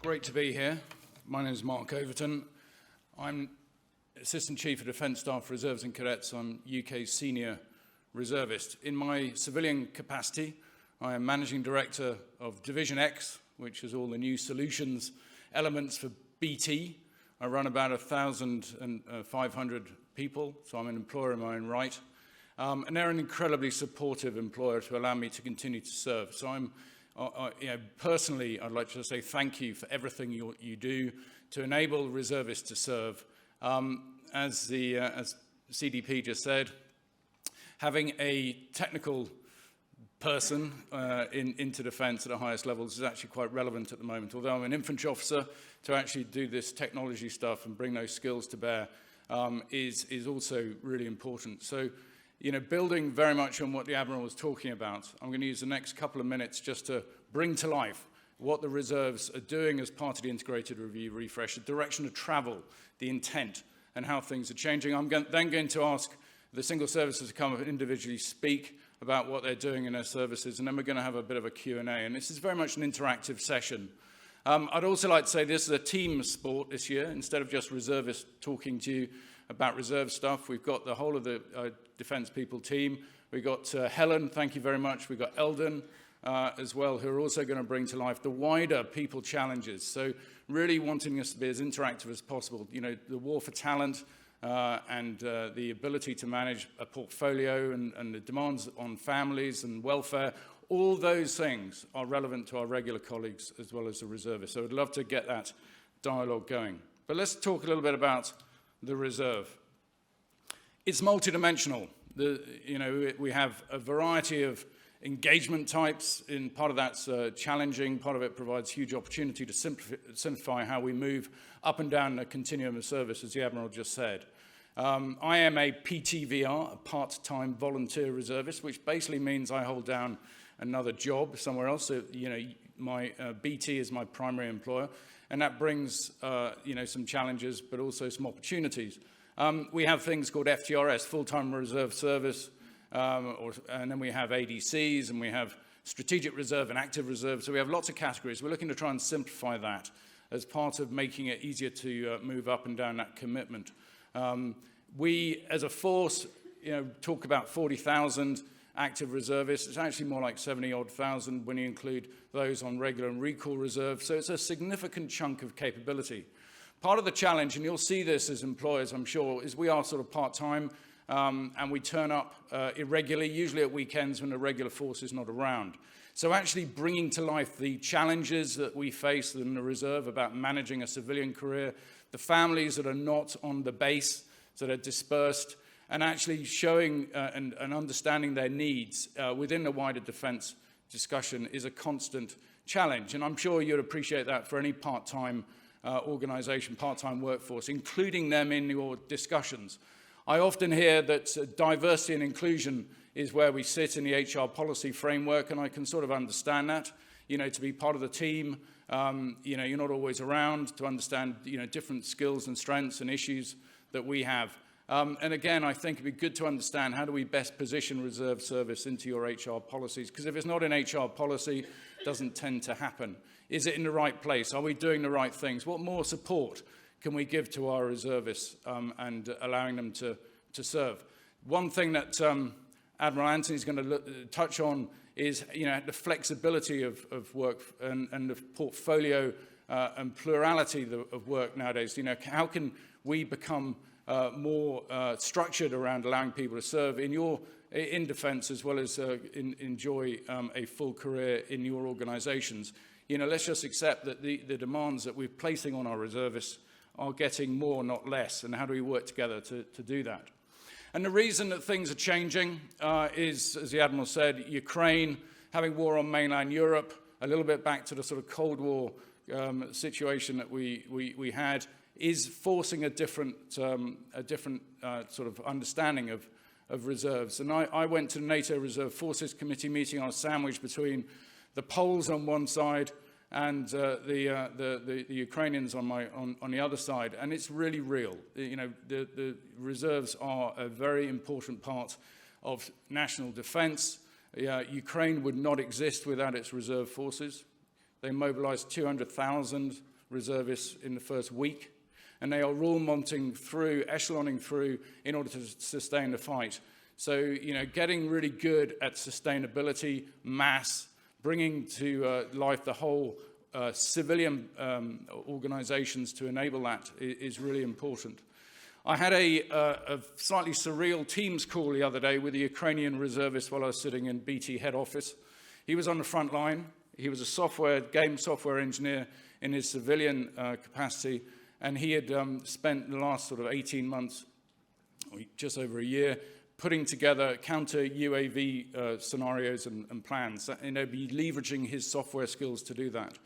Great to be here. My name is Marc Overton. I'm Assistant Chief of Defence Staff Reserves and Cadets. I'm UK's Senior Reservist. In my civilian capacity, I am Managing Director of Division X, which is all the new solutions elements for BT. I run about 1,500 people, so I'm an employer in my own right. And they're an incredibly supportive employer to allow me to continue to serve. So personally, I'd like to say thank you for everything you do to enable reservists to serve. As CDP just said, having a technical person into defence at the highest levels is actually quite relevant at the moment. Although I'm an infantry officer, to actually do this technology stuff and bring those skills to bear is also really important. So, building very much on what the Admiral was talking about, I'm going to use the next couple of minutes just to bring to life what the reserves are doing as part of the integrated review refresh, the direction of travel, the intent, and how things are changing. I'm then going to ask the single services to come and individually speak about what they're doing in their services, and then we're going to have a bit of a Q&A, and this is very much an interactive session. I'd also like to say this is a team sport this year. Instead of just reservists talking to you about reserve stuff, we've got the whole of the Defence People team. We've got Helen, thank you very much. We've got Eldon as well, who are also going to bring to life the wider people challenges. So really wanting us to be as interactive as possible. The war for talent and the ability to manage a portfolio and the demands on families and welfare, all those things are relevant to our regular colleagues as well as the reservists. So I'd love to get that dialogue going. But let's talk a little bit about the reserve. It's multidimensional. We have a variety of engagement types. In part of that's challenging. Part of it provides huge opportunity to simplify how we move up and down the continuum of service, as the Admiral just said. I am a PTVR, a part-time volunteer reservist, which basically means I hold down another job somewhere else. So, my BT is my primary employer, and that brings, some challenges, but also some opportunities. We have things called FTRS, full-time reserve service, and then we have ADCs, and we have strategic reserve and active reserve. So we have lots of categories. We're looking to try and simplify that as part of making it easier to move up and down that commitment. We, as a force, talk about 40,000 active reservists. It's actually more like 70-odd thousand when you include those on regular and recall reserve. So it's a significant chunk of capability. Part of the challenge, and you'll see this as employers, I'm sure, is we are sort of part-time and we turn up irregularly, usually at weekends when the regular force is not around. So actually bringing to life the challenges that we face in the reserve about managing a civilian career, the families that are not on the base, that are dispersed, and actually showing and understanding their needs within the wider defence discussion is a constant challenge. And I'm sure you'd appreciate that for any part-time organisation, part-time workforce, including them in your discussions. I often hear that diversity and inclusion is where we sit in the HR policy framework, and I can sort of understand that. To be part of the team, you're not always around to understand, different skills and strengths and issues that we have. And again, I think it'd be good to understand how do we best position reserve service into your HR policies, because if it's not in HR policy, it doesn't tend to happen. Is it in the right place? Are we doing the right things? What more support can we give to our reservists and allowing them to serve? One thing that Admiral Anthony's going to touch on is the flexibility of work and the portfolio and plurality of work nowadays. How can we become more structured around allowing people to serve in defence as well as enjoy a full career in your organisations? Let's just accept that the demands that we're placing on our reservists are getting more, not less, and how do we work together to do that? And the reason that things are changing is, as the Admiral said, Ukraine, having war on mainland Europe, a little bit back to the sort of Cold War situation that we had, is forcing a different sort of understanding of reserves. And I went to the NATO Reserve Forces Committee meeting. I was sandwiched between the Poles on one side and the Ukrainians on the other side, and it's really real. The reserves are a very important part of national defence. Ukraine would not exist without its reserve forces. They mobilized 200,000 reservists in the first week, and they are all mounting through, echeloning through in order to sustain the fight. So, you know, getting really good at sustainability, mass, bringing to life the whole civilian organizations to enable that is really important. I had a slightly surreal Teams call the other day with a Ukrainian reservist while I was sitting in BT head office. He was on the front line. He was a game software engineer in his civilian capacity, and he had spent the last sort of 18 months, or just over a year, putting together counter UAV scenarios and plans, and they'd be leveraging his software skills to do that.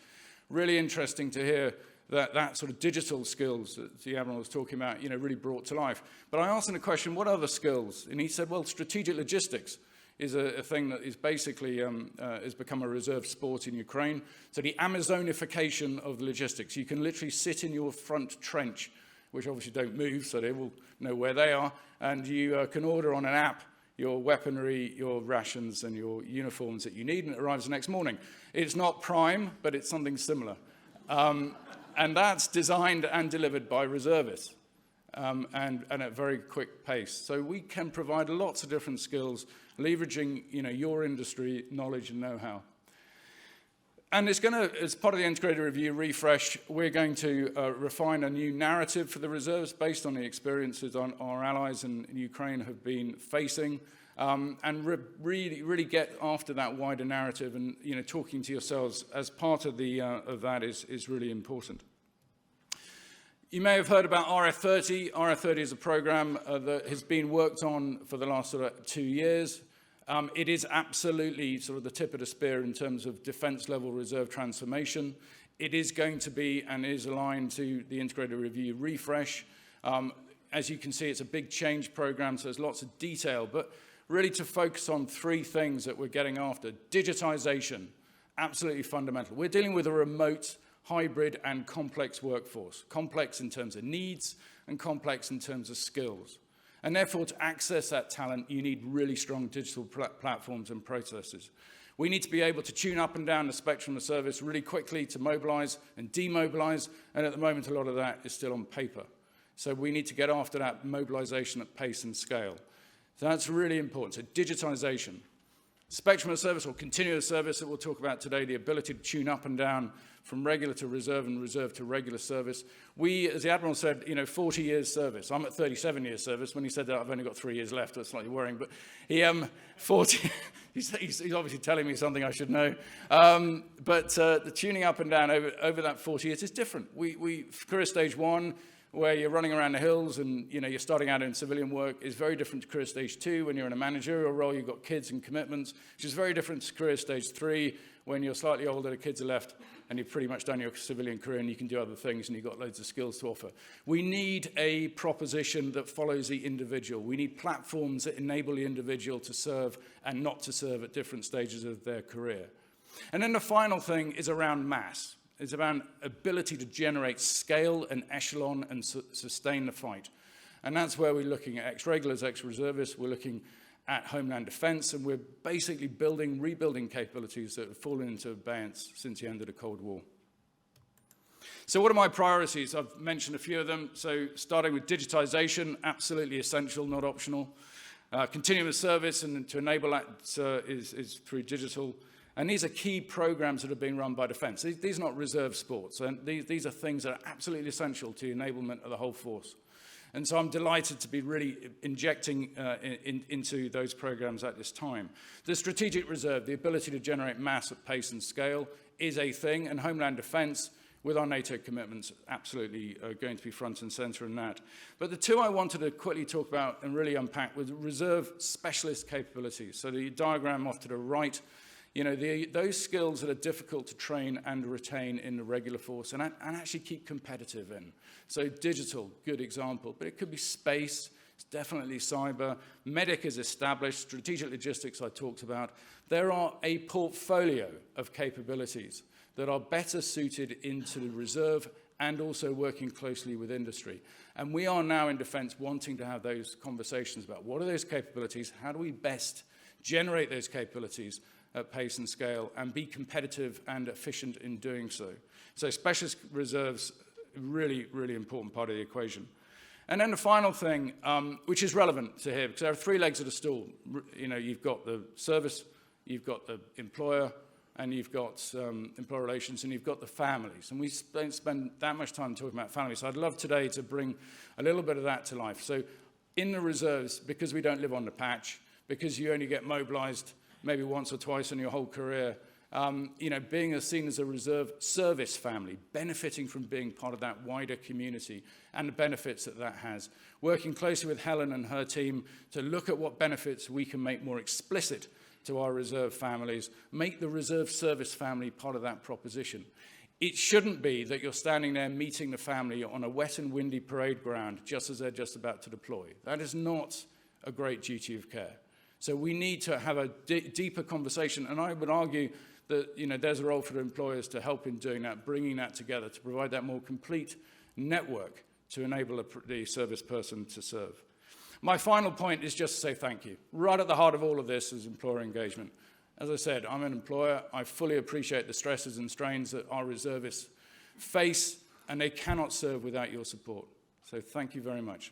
Really interesting to hear that sort of digital skills that the Admiral was talking about, you know, really brought to life. But I asked him the question, what other skills? And he said, well, strategic logistics is a thing that is basically has become a reserve sport in Ukraine. So the Amazonification of logistics. You can literally sit in your front trench, which obviously don't move, so they will know where they are, and you can order on an app your weaponry, your rations, and your uniforms that you need, and it arrives the next morning. It's not prime, but it's something similar. And that's designed and delivered by reservists, and at a very quick pace. So we can provide lots of different skills, leveraging, you know, your industry knowledge and know-how. And it's going to, as part of the integrated review refresh, we're going to refine a new narrative for the reserves based on the experiences our allies in Ukraine have been facing, and really get after that wider narrative, and, you know, talking to yourselves as part of that is really important. You may have heard about RF30. RF30 is a program that has been worked on for the last sort of 2 years. It is absolutely sort of the tip of the spear in terms of defense-level reserve transformation. It is going to be and is aligned to the integrated review refresh. As you can see, it's a big change program, so there's lots of detail, but really to focus on 3 things that we're getting after. Digitization, absolutely fundamental. We're dealing with a remote, hybrid, and complex workforce. Complex in terms of needs and complex in terms of skills. And therefore, to access that talent, you need really strong digital platforms and processes. We need to be able to tune up and down the spectrum of service really quickly to mobilize and demobilize, and at the moment, a lot of that is still on paper. So we need to get after that mobilization at pace and scale. So that's really important. So digitization. Spectrum of service or continuous service that we'll talk about today, the ability to tune up and down from regular to reserve and reserve to regular service. We, as the Admiral said, you know, 40 years service. I'm at 37 years service. When he said that, I've only got 3 years left. That's slightly worrying, but he, 40, he's obviously telling me something I should know. But the tuning up and down over that 40 years is different. We career stage 1, where you're running around the hills and, you know, you're starting out in civilian work, is very different to career stage 2 when you're in a managerial role, you've got kids and commitments, which is very different to career stage 3 when you're slightly older, the kids are left, and you've pretty much done your civilian career and you can do other things and you've got loads of skills to offer. We need a proposition that follows the individual. We need platforms that enable the individual to serve and not to serve at different stages of their career. And then the final thing is around mass. It's about ability to generate scale and echelon and sustain the fight. And that's where we're looking at ex-regulars, ex-reservists. We're looking at Homeland Defense, and we're basically rebuilding capabilities that have fallen into abeyance since the end of the Cold War. So what are my priorities? I've mentioned a few of them. So starting with digitization, absolutely essential, not optional. Continuous service, and to enable that is through digital. And these are key programs that are being run by Defence. These are not reserve sports. And these are things that are absolutely essential to the enablement of the whole force. And so I'm delighted to be really injecting into those programs at this time. The strategic reserve, the ability to generate mass at pace and scale, is a thing. And Homeland Defence, with our NATO commitments, absolutely going to be front and centre in that. But the 2 I wanted to quickly talk about and really unpack was reserve specialist capabilities. So the diagram off to the right, you know, those skills that are difficult to train and retain in the regular force and actually keep competitive in. So digital, good example, but it could be space, it's definitely cyber, medic is established, strategic logistics I talked about. There are a portfolio of capabilities that are better suited into the reserve and also working closely with industry. And we are now in Defence wanting to have those conversations about what are those capabilities, how do we best generate those capabilities, at pace and scale and be competitive and efficient in doing so. So specialist reserves, really, really important part of the equation. And then the final thing, which is relevant to here, because there are three legs of the stool. You know, you've got the service, you've got the employer, and you've got employer relations, and you've got the families. And we don't spend that much time talking about families. So I'd love today to bring a little bit of that to life. So in the reserves, because we don't live on the patch, because you only get mobilized maybe once or twice in your whole career, you know, being seen as a reserve service family, benefiting from being part of that wider community and the benefits that that has. Working closely with Helen and her team to look at what benefits we can make more explicit to our reserve families, make the reserve service family part of that proposition. It shouldn't be that you're standing there meeting the family on a wet and windy parade ground just as they're just about to deploy. That is not a great duty of care. So we need to have a deeper conversation, and I would argue that, you know, there's a role for the employers to help in doing that, bringing that together, to provide that more complete network to enable the service person to serve. My final point is just to say thank you. Right at the heart of all of this is employer engagement. As I said, I'm an employer. I fully appreciate the stresses and strains that our reservists face, and they cannot serve without your support. So thank you very much.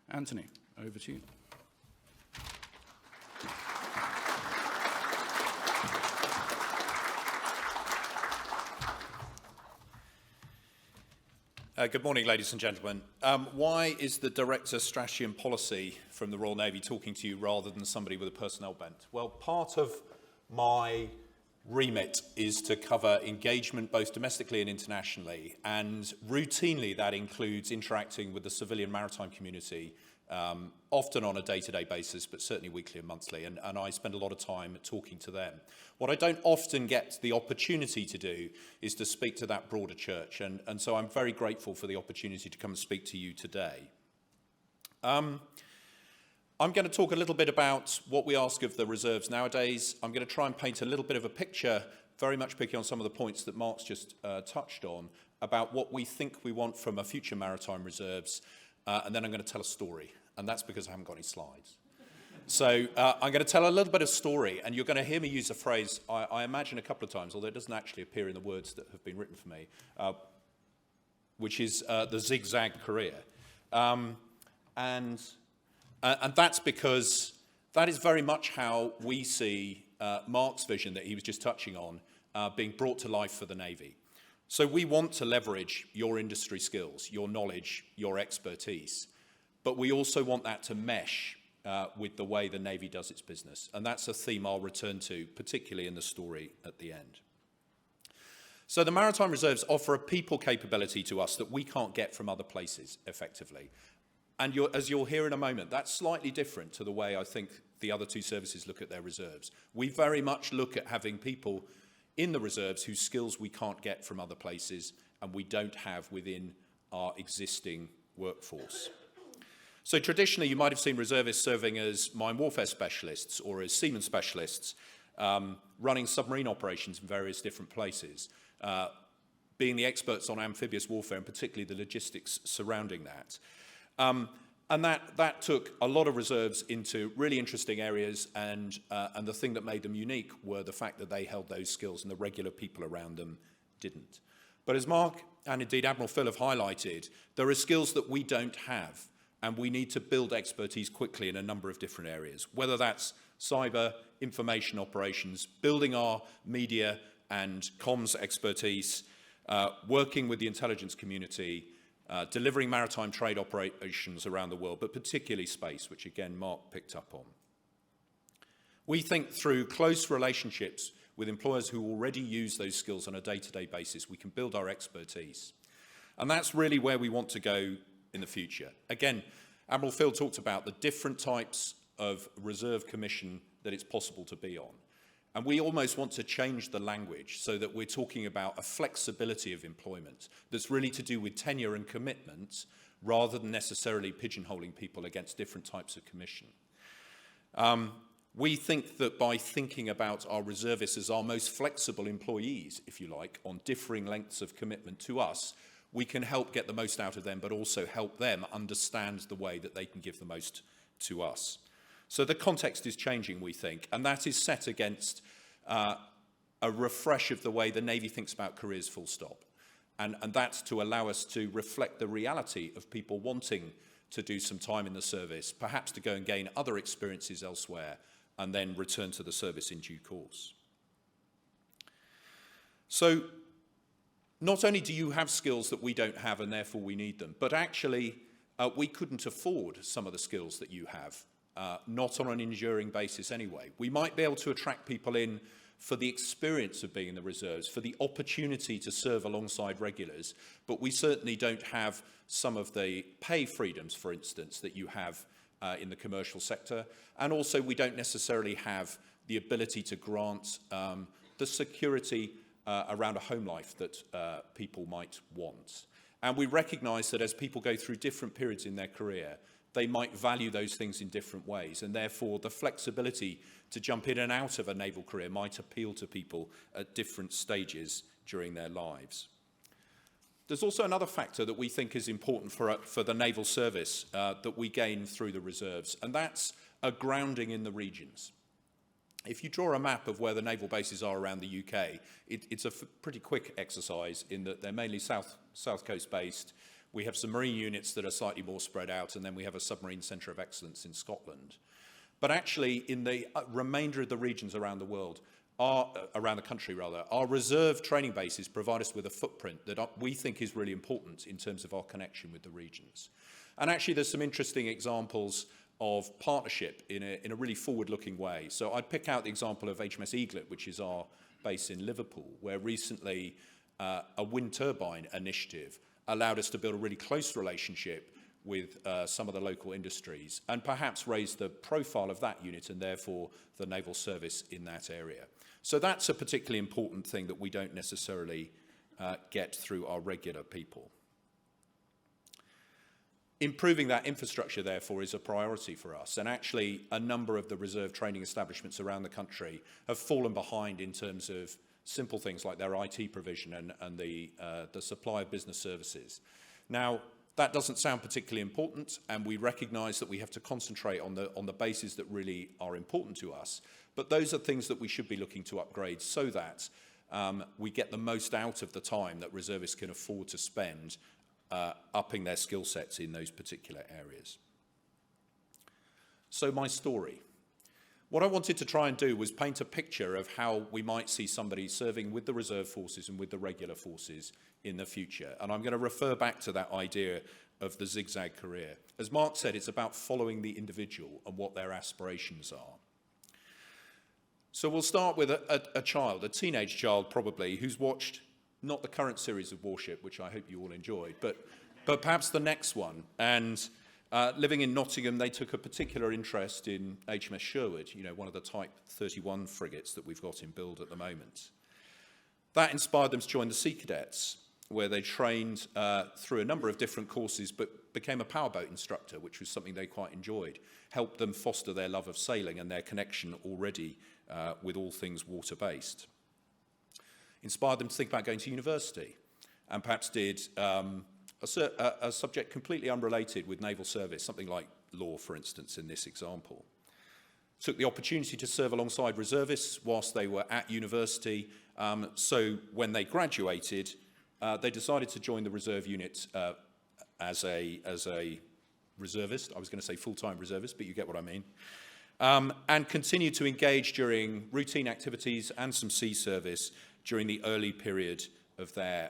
Anthony, over to you. Good morning, ladies and gentlemen. Why is the Director of Strategy and Policy from the Royal Navy talking to you rather than somebody with a personnel bent? Well, part of my remit is to cover engagement both domestically and internationally, and routinely that includes interacting with the civilian maritime community, often on a day-to-day basis, but certainly weekly and monthly, and I spend a lot of time talking to them. What I don't often get the opportunity to do is to speak to that broader church, and so I'm very grateful for the opportunity to come and speak to you today. I'm going to talk a little bit about what we ask of the reserves nowadays. I'm going to try and paint a little bit of a picture, very much picking on some of the points that Marc's just touched on, about what we think we want from a future maritime reserves, and then I'm going to tell a story, and that's because I haven't got any slides. So I'm going to tell a little bit of story, and you're going to hear me use a phrase I imagine a couple of times, although it doesn't actually appear in the words that have been written for me, which is the zigzag career. And that's because that is very much how we see Marc's vision that he was just touching on being brought to life for the Navy. So we want to leverage your industry skills, your knowledge, your expertise, but we also want that to mesh with the way the Navy does its business. And that's a theme I'll return to, particularly in the story at the end. So the Maritime Reserves offer a people capability to us that we can't get from other places effectively. And as you'll hear in a moment, that's slightly different to the way I think the other two services look at their reserves. We very much look at having people in the reserves whose skills we can't get from other places and we don't have within our existing workforce. So traditionally, you might have seen reservists serving as mine warfare specialists or as seaman specialists, running submarine operations in various different places, being the experts on amphibious warfare and particularly the logistics surrounding that. And that took a lot of reserves into really interesting areas, and the thing that made them unique were the fact that they held those skills and the regular people around them didn't. But as Marc and indeed Admiral Phil have highlighted, there are skills that we don't have, and we need to build expertise quickly in a number of different areas, whether that's cyber, information operations, building our media and comms expertise, working with the intelligence community, delivering maritime trade operations around the world, but particularly space, which again Marc picked up on. We think through close relationships with employers who already use those skills on a day-to-day basis, we can build our expertise. And that's really where we want to go in the future. Again, Admiral Phil talked about the different types of reserve commission that it's possible to be on. And we almost want to change the language so that we're talking about a flexibility of employment that's really to do with tenure and commitment rather than necessarily pigeonholing people against different types of commission. We think that by thinking about our reservists as our most flexible employees, if you like, on differing lengths of commitment to us, we can help get the most out of them, but also help them understand the way that they can give the most to us. So the context is changing, we think, and that is set against a refresh of the way the Navy thinks about careers full stop. And that's to allow us to reflect the reality of people wanting to do some time in the service, perhaps to go and gain other experiences elsewhere, and then return to the service in due course. So not only do you have skills that we don't have and therefore we need them, but actually we couldn't afford some of the skills that you have, not on an enduring basis anyway. We might be able to attract people in for the experience of being in the reserves, for the opportunity to serve alongside regulars, but we certainly don't have some of the pay freedoms, for instance, that you have in the commercial sector. And also we don't necessarily have the ability to grant the security around a home life that people might want. And we recognise that as people go through different periods in their career, they might value those things in different ways, and therefore the flexibility to jump in and out of a naval career might appeal to people at different stages during their lives. There's also another factor that we think is important for the naval service that we gain through the reserves, and that's a grounding in the regions. If you draw a map of where the naval bases are around the UK, it's a pretty quick exercise in that they're mainly south coast based. We have some marine units that are slightly more spread out, and then we have a submarine centre of excellence in Scotland. But actually, in the remainder of the regions around the world, around the country rather, our reserve training bases provide us with a footprint that we think is really important in terms of our connection with the regions. And actually, there's some interesting examples of partnership in a really forward-looking way. So I'd pick out the example of HMS Eaglet, which is our base in Liverpool, where recently a wind turbine initiative allowed us to build a really close relationship with some of the local industries and perhaps raise the profile of that unit and therefore the naval service in that area. So that's a particularly important thing that we don't necessarily get through our regular people. Improving that infrastructure, therefore, is a priority for us. And actually, a number of the reserve training establishments around the country have fallen behind in terms of simple things like their IT provision and the supply of business services. Now, that doesn't sound particularly important, and we recognise that we have to concentrate on the bases that really are important to us. But those are things that we should be looking to upgrade so that we get the most out of the time that reservists can afford to spend upping their skill sets in those particular areas. So my story. What I wanted to try and do was paint a picture of how we might see somebody serving with the reserve forces and with the regular forces in the future. And I'm going to refer back to that idea of the zigzag career. As Marc said, it's about following the individual and what their aspirations are. So we'll start with a child, a teenage child probably, who's watched not the current series of Warship, which I hope you all enjoyed, but perhaps the next one. And living in Nottingham, they took a particular interest in HMS Sherwood, you know, one of the Type 31 frigates that we've got in build at the moment. That inspired them to join the Sea Cadets, where they trained through a number of different courses, but became a powerboat instructor, which was something they quite enjoyed. Helped them foster their love of sailing and their connection already with all things water-based. Inspired them to think about going to university, and perhaps did a subject completely unrelated with naval service, something like law, for instance, in this example. Took the opportunity to serve alongside reservists whilst they were at university, so when they graduated, they decided to join the reserve unit as a reservist. I was going to say full-time reservist, but you get what I mean. And continue to engage during routine activities and some sea service during the early period of their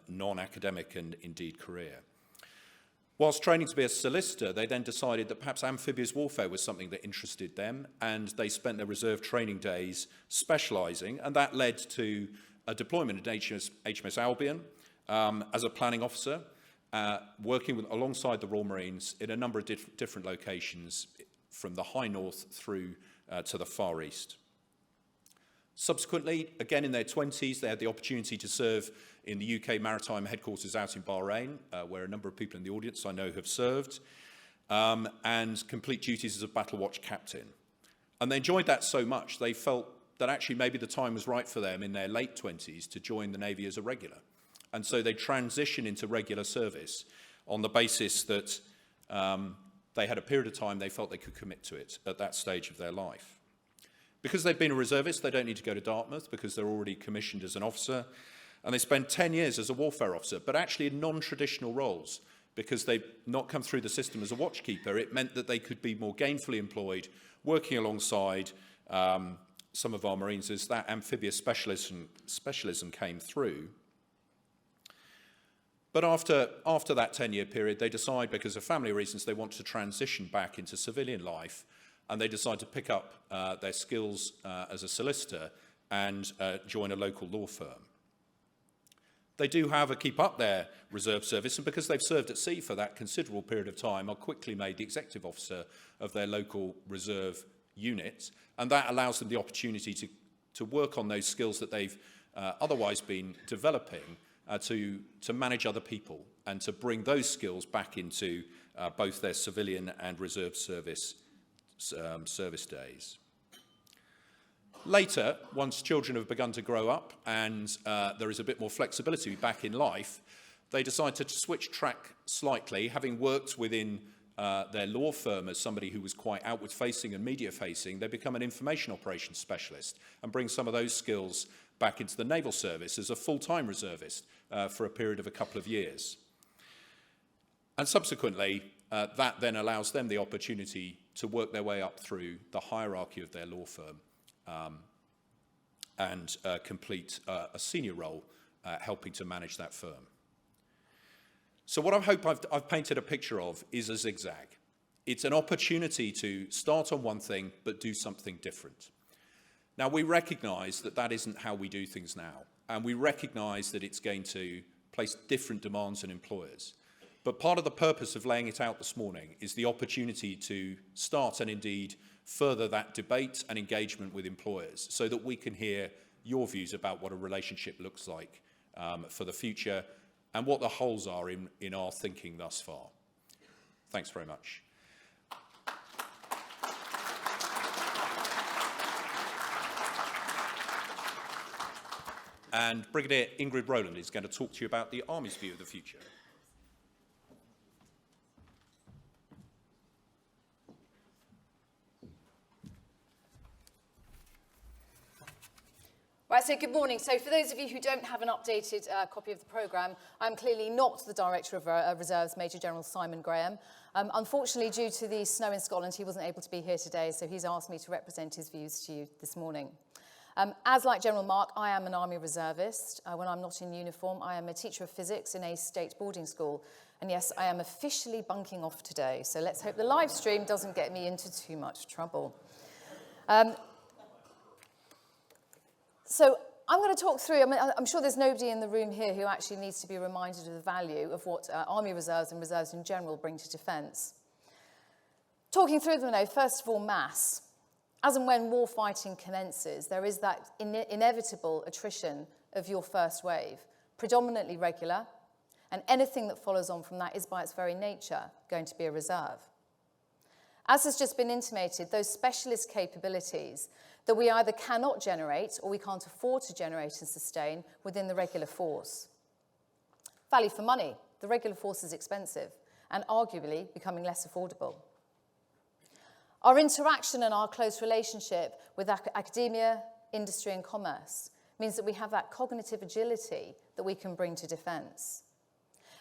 non-academic and indeed career. Whilst training to be a solicitor, they then decided that perhaps amphibious warfare was something that interested them, and they spent their reserve training days specialising, and that led to a deployment at HMS Albion as a planning officer, working alongside the Royal Marines in a number of different locations from the high north through to the far east. Subsequently, again in their 20s, they had the opportunity to serve in the UK Maritime Headquarters out in Bahrain, where a number of people in the audience I know have served, and complete duties as a battle watch captain. And they enjoyed that so much, they felt that actually maybe the time was right for them in their late 20s to join the Navy as a regular. And so they transitioned into regular service on the basis that they had a period of time they felt they could commit to it at that stage of their life. Because they've been a reservist, they don't need to go to Dartmouth because they're already commissioned as an officer. And they spend 10 years as a warfare officer, but actually in non-traditional roles. Because they've not come through the system as a watchkeeper, it meant that they could be more gainfully employed, working alongside some of our Marines as that amphibious specialism came through. But after that 10-year period, they decide, because of family reasons, they want to transition back into civilian life, and they decide to pick up their skills as a solicitor and join a local law firm. They do, however, keep up their reserve service, and because they've served at sea for that considerable period of time, are quickly made the executive officer of their local reserve unit, and that allows them the opportunity to work on those skills that they've otherwise been developing, to manage other people and to bring those skills back into both their civilian and reserve service days. Later, once children have begun to grow up and there is a bit more flexibility back in life, they decide to switch track slightly. Having worked within their law firm as somebody who was quite outward-facing and media-facing, they become an information operations specialist and bring some of those skills back into the naval service as a full-time reservist for a period of a couple of years. And subsequently, that then allows them the opportunity to work their way up through the hierarchy of their law firm and complete a senior role helping to manage that firm. So what I hope I've painted a picture of is a zigzag. It's an opportunity to start on one thing but do something different. Now, we recognise that that isn't how we do things now, and we recognise that it's going to place different demands on employers. But part of the purpose of laying it out this morning is the opportunity to start and indeed further that debate and engagement with employers so that we can hear your views about what a relationship looks like for the future and what the holes are in our thinking thus far. Thanks very much. And Brigadier Ingrid Rolland is going to talk to you about the Army's view of the future. Right, so good morning. So for those of you who don't have an updated copy of the programme, I'm clearly not the Director of Reserves, Major General Simon Graham. Unfortunately, due to the snow in Scotland, he wasn't able to be here today, so he's asked me to represent his views to you this morning. As like General Marc, I am an Army reservist. When I'm not in uniform, I am a teacher of physics in a state boarding school. And yes, I am officially bunking off today, so let's hope the live stream doesn't get me into too much trouble. So I'm going to talk through, I'm sure there's nobody in the room here who actually needs to be reminded of the value of what Army reserves and reserves in general bring to defence. Talking through them now, first of all, mass. As and when war fighting commences, there is that inevitable attrition of your first wave, predominantly regular, and anything that follows on from that is by its very nature going to be a reserve. As has just been intimated, those specialist capabilities that we either cannot generate or we can't afford to generate and sustain within the regular force. Value for money. The regular force is expensive and arguably becoming less affordable. Our interaction and our close relationship with academia, industry and commerce means that we have that cognitive agility that we can bring to defence.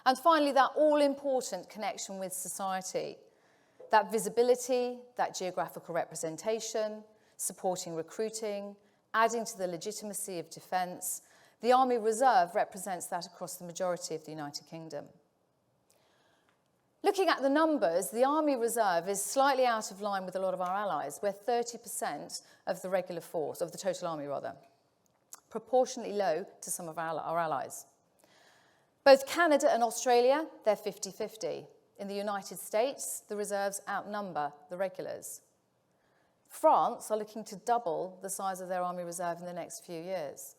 And finally, that all-important connection with society, that visibility, that geographical representation, supporting recruiting, adding to the legitimacy of defence. The Army Reserve represents that across the majority of the United Kingdom. Looking at the numbers, the Army Reserve is slightly out of line with a lot of our allies. We're 30% of the regular force, of the total army rather, proportionately low to some of our allies. Both Canada and Australia, they're 50-50. In the United States, the reserves outnumber the regulars. France are looking to double the size of their Army Reserve in the next few years.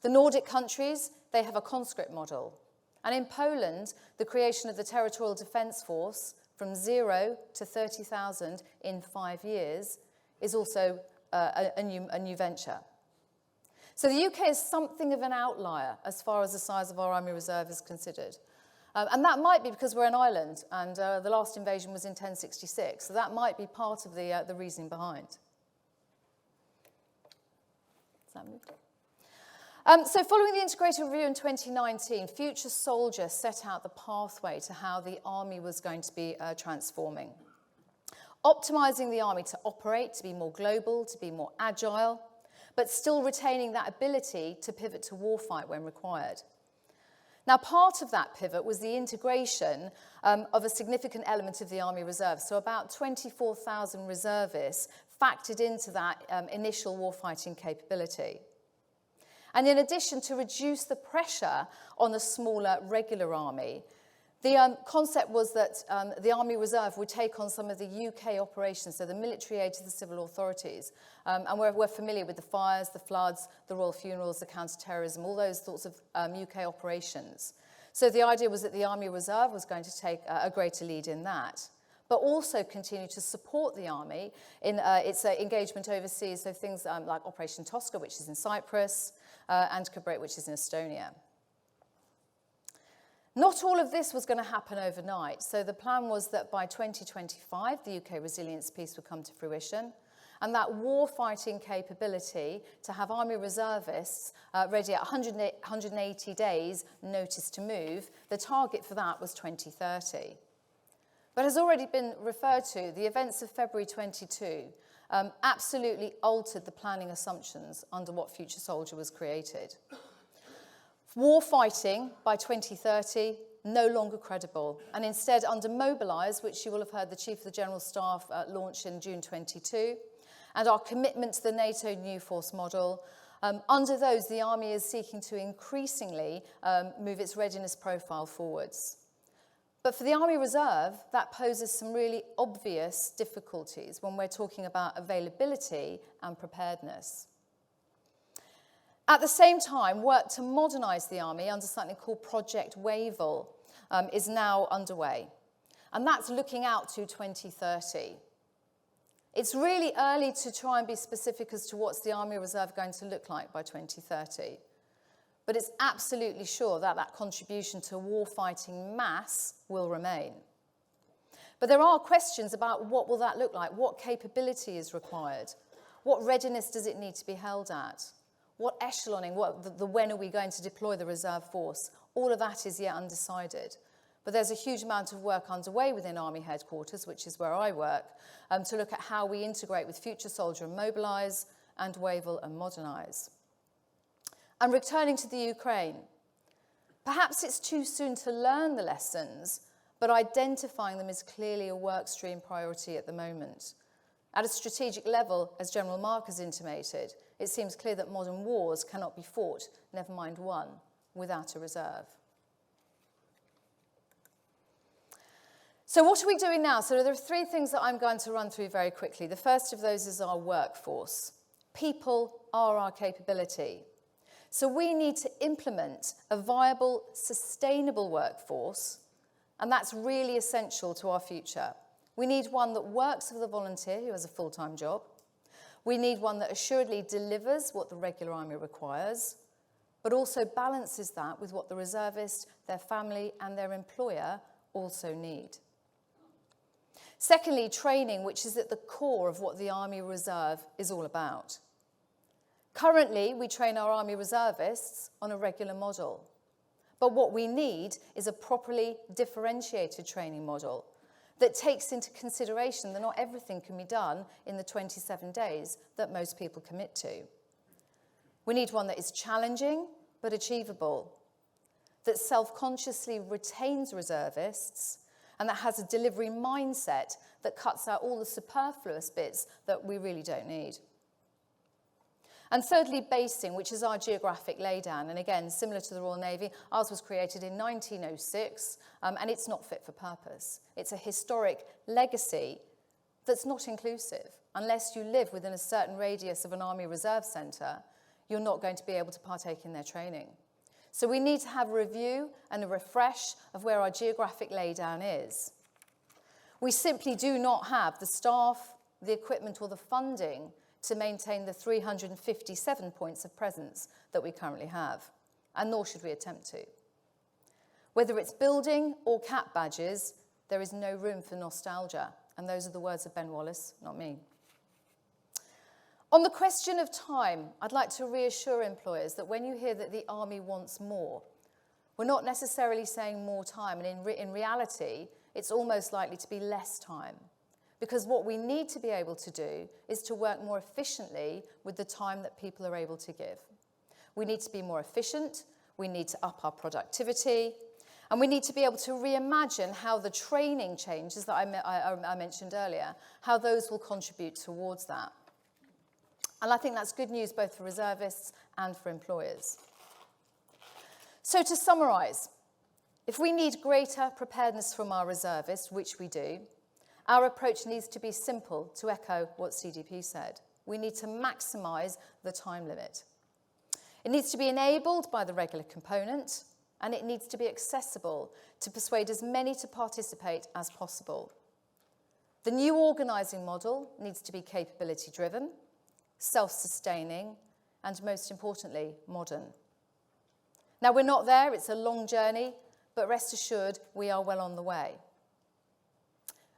The Nordic countries, they have a conscript model. And in Poland, the creation of the Territorial Defence Force from 0 to 30,000 in 5 years is also a new venture. So the UK is something of an outlier as far as the size of our Army Reserve is considered. And that might be because we're an island, and the last invasion was in 1066, so that might be part of the reasoning behind. Has that moved? So following the integrated review in 2019, Future Soldier set out the pathway to how the Army was going to be transforming. Optimising the Army to operate, to be more global, to be more agile, but still retaining that ability to pivot to warfight when required. Now, part of that pivot was the integration of a significant element of the Army Reserve, so about 24,000 reservists factored into that initial warfighting capability. And in addition, to reduce the pressure on the smaller regular army, the concept was that the Army Reserve would take on some of the UK operations, so the military aid to the civil authorities. And we're familiar with the fires, the floods, the royal funerals, the counter-terrorism, all those sorts of UK operations. So the idea was that the Army Reserve was going to take a greater lead in that, but also continue to support the Army in its engagement overseas, so things like Operation Tosca, which is in Cyprus, and Kabrit, which is in Estonia. Not all of this was going to happen overnight, so the plan was that by 2025, the UK resilience piece would come to fruition, and that war-fighting capability to have Army reservists ready at 180 days notice to move, the target for that was 2030. But as already been referred to, the events of February 22 absolutely altered the planning assumptions under what Future Soldier was created. War fighting by 2030, no longer credible, and instead under Mobilise, which you will have heard the Chief of the General Staff launch in June 22, and our commitment to the NATO new force model, under those the Army is seeking to increasingly move its readiness profile forwards. But for the Army Reserve, that poses some really obvious difficulties when we're talking about availability and preparedness. At the same time, work to modernise the Army under something called Project Wavell is now underway. And that's looking out to 2030. It's really early to try and be specific as to what's the Army Reserve going to look like by 2030. But it's absolutely sure that that contribution to warfighting mass will remain. But there are questions about what will that look like, what capability is required, what readiness does it need to be held at, what echeloning, when are we going to deploy the reserve force? All of that is yet undecided. But there's a huge amount of work underway within Army headquarters, which is where I work, to look at how we integrate with Future Soldier and Mobilise and Wavell and Modernise. And returning to the Ukraine, perhaps it's too soon to learn the lessons, but identifying them is clearly a work stream priority at the moment. At a strategic level, as General Marc has intimated, it seems clear that modern wars cannot be fought, never mind won, without a reserve. So what are we doing now? So there are three things that I'm going to run through very quickly. The first of those is our workforce. People are our capability. So we need to implement a viable, sustainable workforce, and that's really essential to our future. We need one that works for the volunteer who has a full-time job. We need one that assuredly delivers what the regular army requires, but also balances that with what the reservist, their family, and their employer also need. Secondly, training, which is at the core of what the Army Reserve is all about. Currently, we train our Army reservists on a regular model. But what we need is a properly differentiated training model that takes into consideration that not everything can be done in the 27 days that most people commit to. We need one that is challenging but achievable, that self-consciously retains reservists, and that has a delivery mindset that cuts out all the superfluous bits that we really don't need. And thirdly, basing, which is our geographic laydown. And again, similar to the Royal Navy, ours was created in 1906, and it's not fit for purpose. It's a historic legacy that's not inclusive. Unless you live within a certain radius of an Army Reserve Centre, you're not going to be able to partake in their training. So we need to have a review and a refresh of where our geographic laydown is. We simply do not have the staff, the equipment, or the funding to maintain the 357 points of presence that we currently have, and nor should we attempt to. Whether it's building or cap badges, there is no room for nostalgia, and those are the words of Ben Wallace, not me. On the question of time, I'd like to reassure employers that when you hear that the Army wants more, we're not necessarily saying more time, and in reality, it's almost likely to be less time. Because what we need to be able to do is to work more efficiently with the time that people are able to give. We need to be more efficient, we need to up our productivity, and we need to be able to reimagine how the training changes that I mentioned earlier, how those will contribute towards that. And I think that's good news both for reservists and for employers. So to summarise, if we need greater preparedness from our reservists, which we do, our approach needs to be simple, to echo what CDP said. We need to maximise the time limit. It needs to be enabled by the regular component, and it needs to be accessible to persuade as many to participate as possible. The new organising model needs to be capability-driven, self-sustaining, and most importantly, modern. Now, we're not there, it's a long journey, but rest assured, we are well on the way.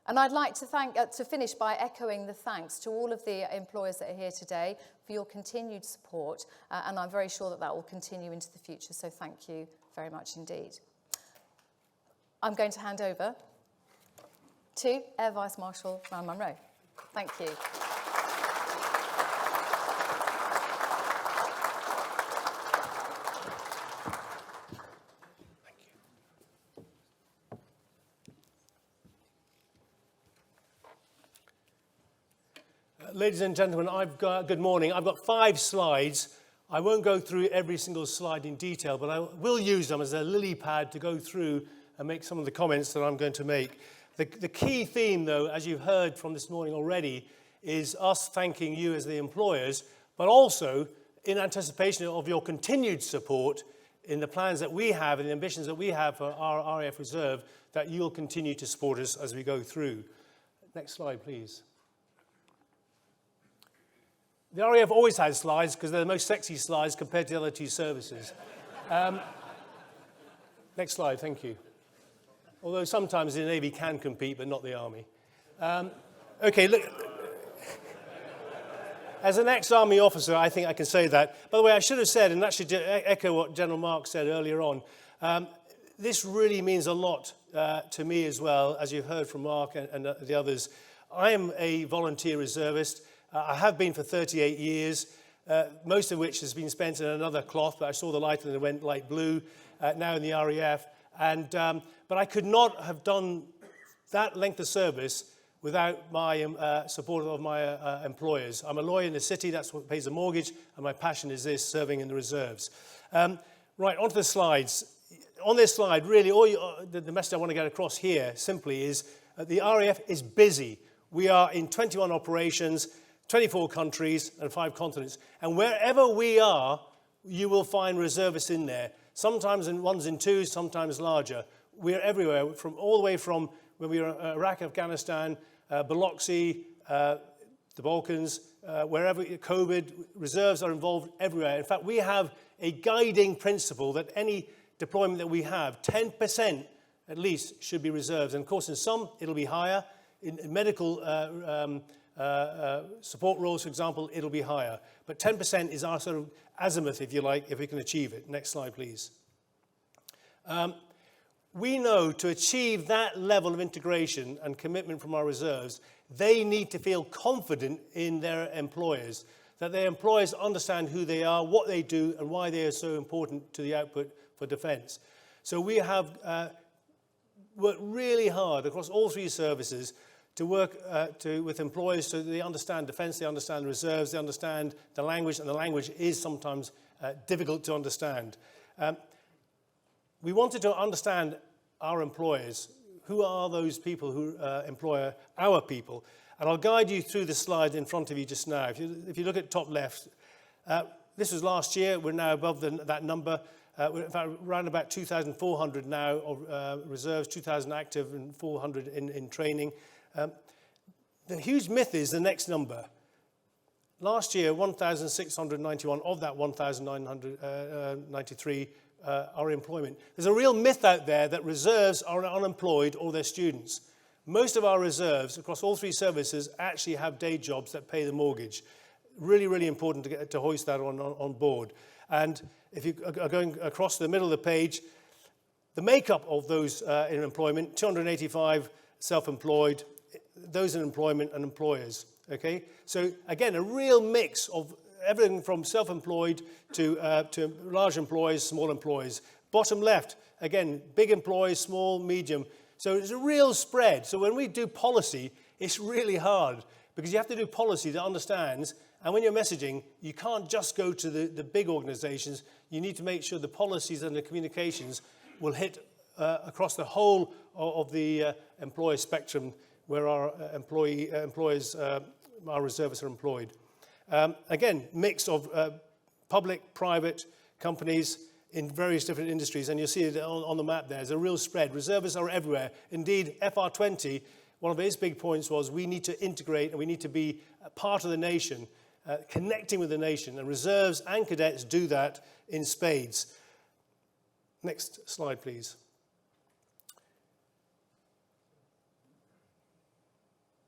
And I'd like to finish by echoing the thanks to all of the employers that are here today for your continued support, and I'm very sure that that will continue into the future, so thank you very much indeed. I'm going to hand over to Air Vice-Marshal Munro. Thank you. Ladies and gentlemen, good morning. I've got 5 slides. I won't go through every single slide in detail, but I will use them as a lily pad to go through and make some of the comments that I'm going to make. The key theme, though, as you've heard from this morning already, is us thanking you as the employers, but also in anticipation of your continued support in the plans that we have and the ambitions that we have for our RAF Reserve, that you'll continue to support us as we go through. Next slide, please. The RAF always has slides because they're the most sexy slides compared to the other 2 services. Next slide, thank you. Although sometimes the Navy can compete, but not the Army. Okay, look. As an ex-Army officer, I think I can say that. By the way, I should have said, and actually to echo what General Marc said earlier on, this really means a lot to me as well, as you've heard from Marc and the others. I am a volunteer reservist. I have been for 38 years, most of which has been spent in another cloth, but I saw the light and it went light blue, now in the RAF. But I could not have done that length of service without my support of my employers. I'm a lawyer in the city, that's what pays the mortgage, and my passion is this, serving in the reserves. Right, onto the slides. On this slide, really, the message I want to get across here simply is the RAF is busy. We are in 21 operations, 24 countries and 5 continents. And wherever we are, you will find reservists in there. Sometimes in 1s and 2s, sometimes larger. We're everywhere, all the way from when we were in Iraq, Afghanistan, Biloxi, the Balkans, wherever, COVID, reserves are involved everywhere. In fact, we have a guiding principle that any deployment that we have, 10% at least should be reserves. And of course, in some, it'll be higher. In medical support roles, for example, it'll be higher. But 10% is our sort of azimuth, if you like, if we can achieve it. Next slide, please. We know to achieve that level of integration and commitment from our reserves, they need to feel confident in their employers, that their employers understand who they are, what they do, and why they are so important to the output for defence. So we have worked really hard across all 3 services to work with employers so that they understand defence, they understand reserves, they understand the language, and the language is sometimes difficult to understand. We wanted to understand our employers. Who are those people who employ our people? And I'll guide you through the slide in front of you just now. If you look at top left, this was last year. We're now above that number. We're in fact around about 2,400 now of reserves, 2,000 active and 400 in training. The huge myth is the next number. Last year, 1,691 of that 1,993 are employment. There's a real myth out there that reserves are unemployed or they're students. Most of our reserves across all 3 services actually have day jobs that pay the mortgage. Really, really important to hoist that on board. And if you are going across the middle of the page, the makeup of those in employment, 285 self-employed, those in employment and employers, okay? So again, a real mix of everything from self-employed to large employers, small employers. Bottom left, again, big employers, small, medium. So it's a real spread. So when we do policy, it's really hard because you have to do policy that understands, and when you're messaging, you can't just go to the big organizations. You need to make sure the policies and the communications will hit across the whole of the employer spectrum where our employers, our reservists are employed. Again, mix of public, private companies in various different industries, and you'll see it on the map there. There's a real spread. Reservists are everywhere. Indeed, FR20, one of his big points was we need to integrate and we need to be a part of the nation, connecting with the nation, and reserves and cadets do that in spades. Next slide, please.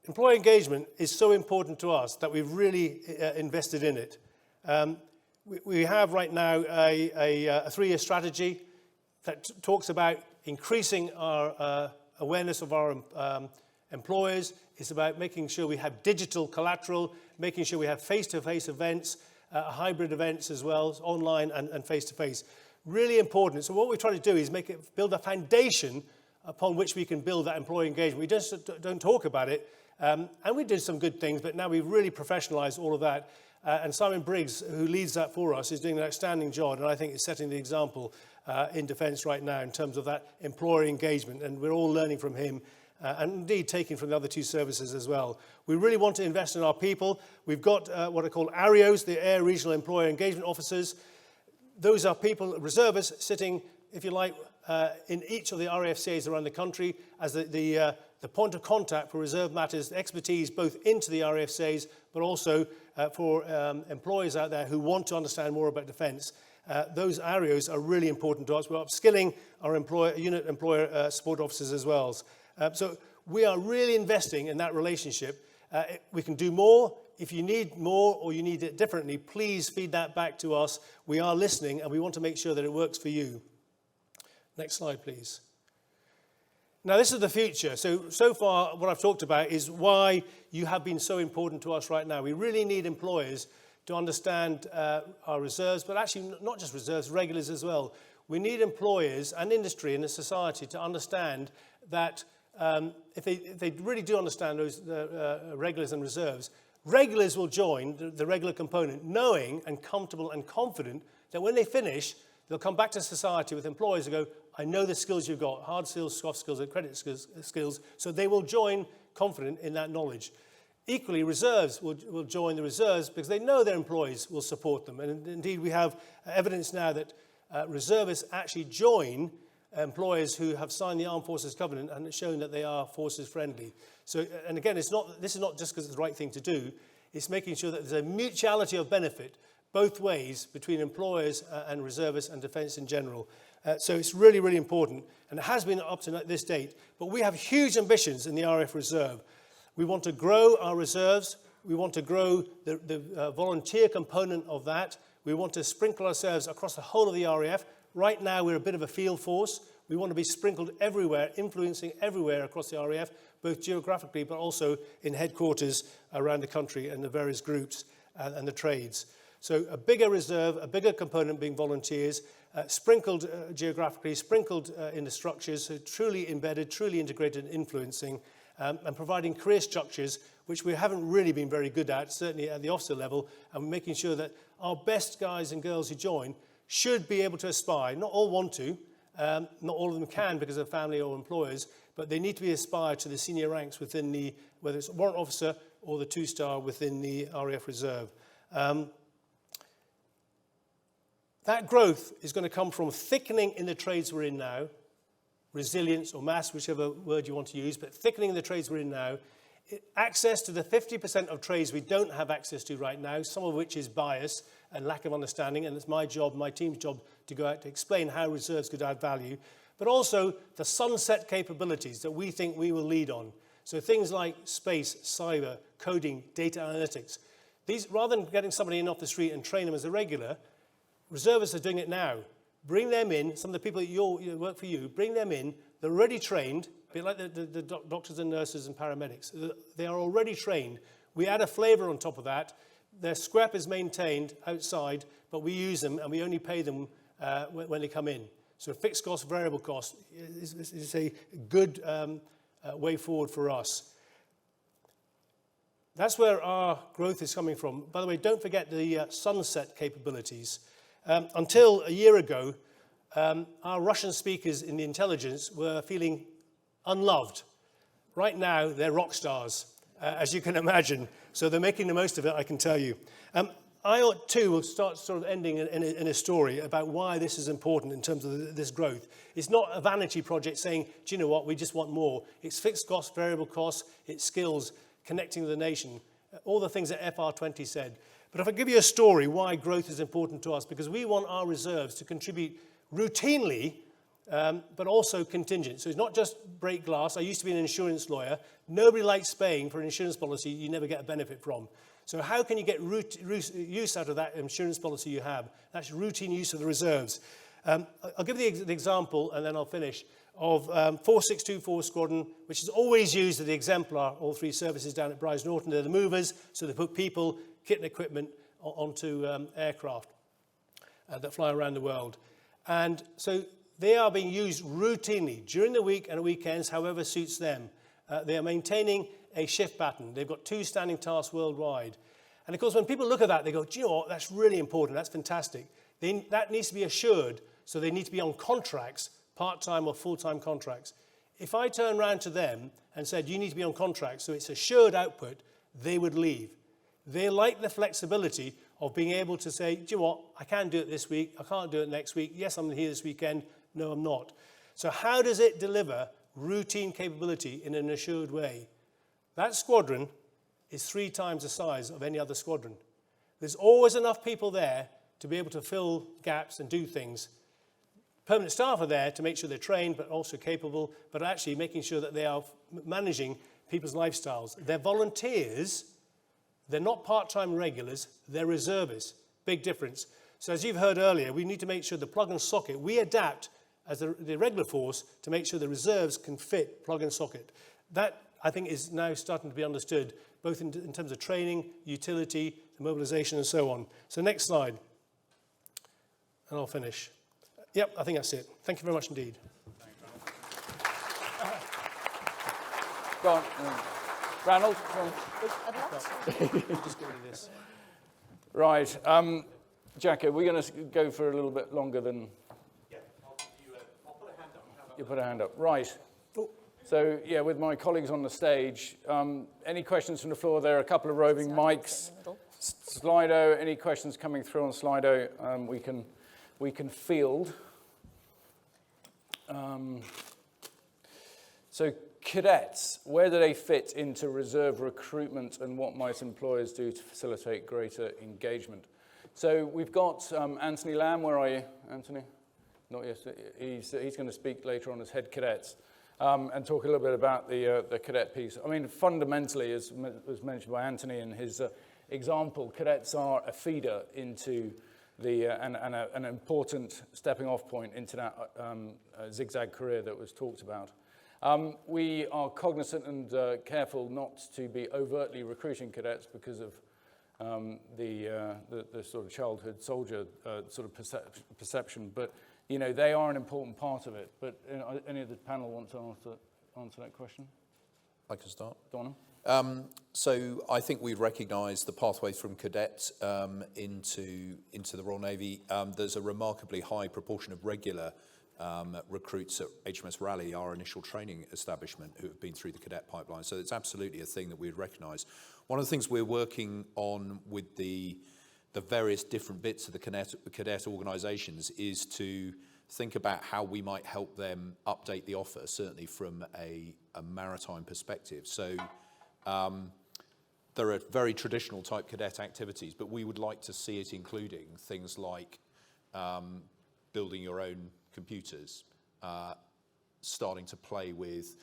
Employee engagement is so important to us that we've really invested in it. We have right now a 3-year strategy that talks about increasing our awareness of our employers. It's about making sure we have digital collateral, making sure we have face-to-face events, hybrid events as well, online and face-to-face. Really important. So what we're trying to do is build a foundation upon which we can build that employee engagement. We just don't talk about it. And we did some good things, but now we've really professionalized all of that. And Simon Briggs, who leads that for us, is doing an outstanding job, and I think is setting the example in defence right now in terms of that employer engagement, and we're all learning from him, and indeed taking from the other 2 services as well. We really want to invest in our people. We've got what are called ARIOs, the Air Regional Employer Engagement Officers. Those are people, reservists, sitting, if you like, in each of the RAFCAs around the country as the point of contact for reserve matters, expertise both into the RAFCAs, but also for employers out there who want to understand more about defence. Those ARIOs are really important to us. We're upskilling our unit employer support officers as well. So we are really investing in that relationship. We can do more. If you need more or you need it differently, please feed that back to us. We are listening and we want to make sure that it works for you. Next slide, please. Now, this is the future. So far, what I've talked about is why you have been so important to us right now. We really need employers to understand our reserves, but actually not just reserves, regulars as well. We need employers and industry and the society to understand that if they really do understand those regulars and reserves, regulars will join the regular component knowing and comfortable and confident that when they finish, they'll come back to society with employers who go, I know the skills you've got, hard skills, soft skills, and credit skills, so they will join confident in that knowledge. Equally, reserves will join the reserves because they know their employees will support them. And indeed, we have evidence now that reservists actually join employers who have signed the Armed Forces Covenant and it's shown that they are forces friendly. So, and again, this is not just because it's the right thing to do, it's making sure that there's a mutuality of benefit both ways between employers and reservists and defence in general. So it's really, really important, and it has been up to this date. But we have huge ambitions in the RAF Reserve. We want to grow our reserves. We want to grow the volunteer component of that. We want to sprinkle ourselves across the whole of the RAF. Right now, we're a bit of a field force. We want to be sprinkled everywhere, influencing everywhere across the RAF, both geographically, but also in headquarters around the country and the various groups and the trades. So a bigger reserve, a bigger component being volunteers, sprinkled geographically, sprinkled in the structures, so truly embedded, truly integrated and influencing, and providing career structures, which we haven't really been very good at, certainly at the officer level, and making sure that our best guys and girls who join should be able to aspire. Not all want to, not all of them can because of family or employers, but they need to be aspired to the senior ranks within the, whether it's warrant officer or the 2-star within the RAF Reserve. That growth is going to come from thickening in the trades we're in now, resilience or mass, whichever word you want to use, but thickening in the trades we're in now, access to the 50% of trades we don't have access to right now, some of which is bias and lack of understanding, and it's my job, my team's job, to go out to explain how reserves could add value, but also the sunset capabilities that we think we will lead on. So things like space, cyber, coding, data analytics. Rather than getting somebody in off the street and train them as a regular, reservists are doing it now. Bring them in, some of the people that work for you, bring them in, they're already trained, a bit like the doctors and nurses and paramedics. They are already trained. We add a flavour on top of that. Their scrap is maintained outside, but we use them and we only pay them when they come in. So fixed cost, variable cost is a good way forward for us. That's where our growth is coming from. By the way, don't forget the sunset capabilities. Until a year ago, our Russian speakers in the intelligence were feeling unloved. Right now, they're rock stars, as you can imagine. So they're making the most of it, I can tell you. I, too, will start sort of ending in a story about why this is important in terms of this growth. It's not a vanity project saying, do you know what, we just want more. It's fixed costs, variable costs, it's skills, connecting with the nation, all the things that FR20 said. But if I give you a story why growth is important to us, because we want our reserves to contribute routinely, but also contingent. So it's not just break glass. I used to be an insurance lawyer. Nobody likes paying for an insurance policy you never get a benefit from. So how can you get use out of that insurance policy you have? That's routine use of the reserves. I'll give you the example, and then I'll finish, of 4624 Squadron, which is always used as the exemplar, all three services down at Brize Norton. They're the movers, so they put people, kit and equipment onto aircraft that fly around the world. And so they are being used routinely during the week and weekends, however suits them. They are maintaining a shift pattern. They've got 2 standing tasks worldwide. And of course, when people look at that, they go, do you know what, that's really important, that's fantastic. That needs to be assured, so they need to be on contracts, part-time or full-time contracts. If I turn around to them and said, you need to be on contracts, so it's assured output, they would leave. They like the flexibility of being able to say, do you know what, I can do it this week, I can't do it next week, yes, I'm here this weekend, no, I'm not. So how does it deliver routine capability in an assured way? That squadron is 3 times the size of any other squadron. There's always enough people there to be able to fill gaps and do things. Permanent staff are there to make sure they're trained but also capable, but actually making sure that they are managing people's lifestyles. They're volunteers. They're not part-time regulars. They're reservists. Big difference. So as you've heard earlier, we need to make sure the plug and socket, we adapt as the regular force to make sure the reserves can fit plug and socket. That, I think, is now starting to be understood, both in terms of training, utility, mobilization, and so on. So next slide, and I'll finish. Yep, I think that's it. Thank you very much indeed. Go on. Ranald, Just go to this. Right. Jacko, we're going to go for a little bit longer than... Yeah, I'll put a hand up. You put a hand up. Right. So, yeah, with my colleagues on the stage, any questions from the floor? There are a couple of roving mics. Slido, any questions coming through on Slido, we can field. So cadets, where do they fit into reserve recruitment, and what might employers do to facilitate greater engagement? So we've got Anthony Lamb. Where are you, Anthony? Not yet. He's going to speak later on as head cadets and talk a little bit about the cadet piece. I mean, fundamentally, as was mentioned by Anthony in his example, cadets are a feeder into an important stepping off point into that zigzag career that was talked about. We are cognizant and careful not to be overtly recruiting cadets because of the sort of childhood soldier sort of perception, but you know, they are an important part of it. But any of the panel want to answer that question? I can start. Donna? So I think we recognise the pathway from cadet into the Royal Navy. There's a remarkably high proportion of regular recruits at HMS Raleigh, our initial training establishment, who have been through the cadet pipeline. So it's absolutely a thing that we would recognise. One of the things we're working on with the various different bits of the cadet organisations is to think about how we might help them update the offer, certainly from a maritime perspective. So there are very traditional type cadet activities, but we would like to see it including things like building your own computers, starting to play with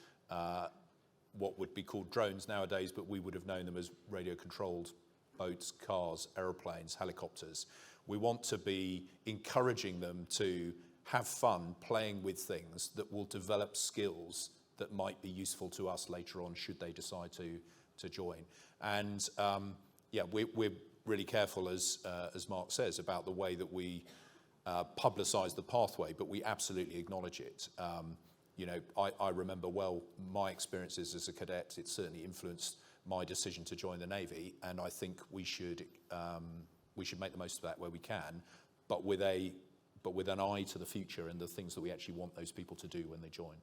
what would be called drones nowadays, but we would have known them as radio-controlled boats, cars, aeroplanes, helicopters. We want to be encouraging them to have fun playing with things that will develop skills that might be useful to us later on should they decide to join. And yeah, we're really careful, as Marc says, about the way that we publicise the pathway, but we absolutely acknowledge it. You know, I remember well my experiences as a cadet. It certainly influenced my decision to join the Navy, and I think we should make the most of that where we can, but with an eye to the future and the things that we actually want those people to do when they join.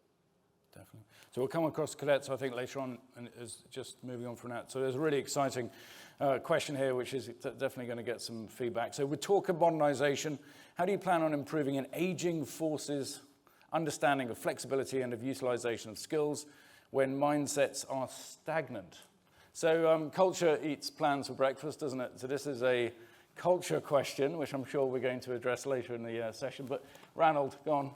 Definitely. So we'll come across cadets, I think, later on, and is just moving on from that. So there's a really exciting question here, which is definitely going to get some feedback. So we talk of modernisation. How do you plan on improving an ageing force's understanding of flexibility and of utilisation of skills when mindsets are stagnant? So culture eats plans for breakfast, doesn't it? So this is a culture question, which I'm sure we're going to address later in the session. But Ranald, go on.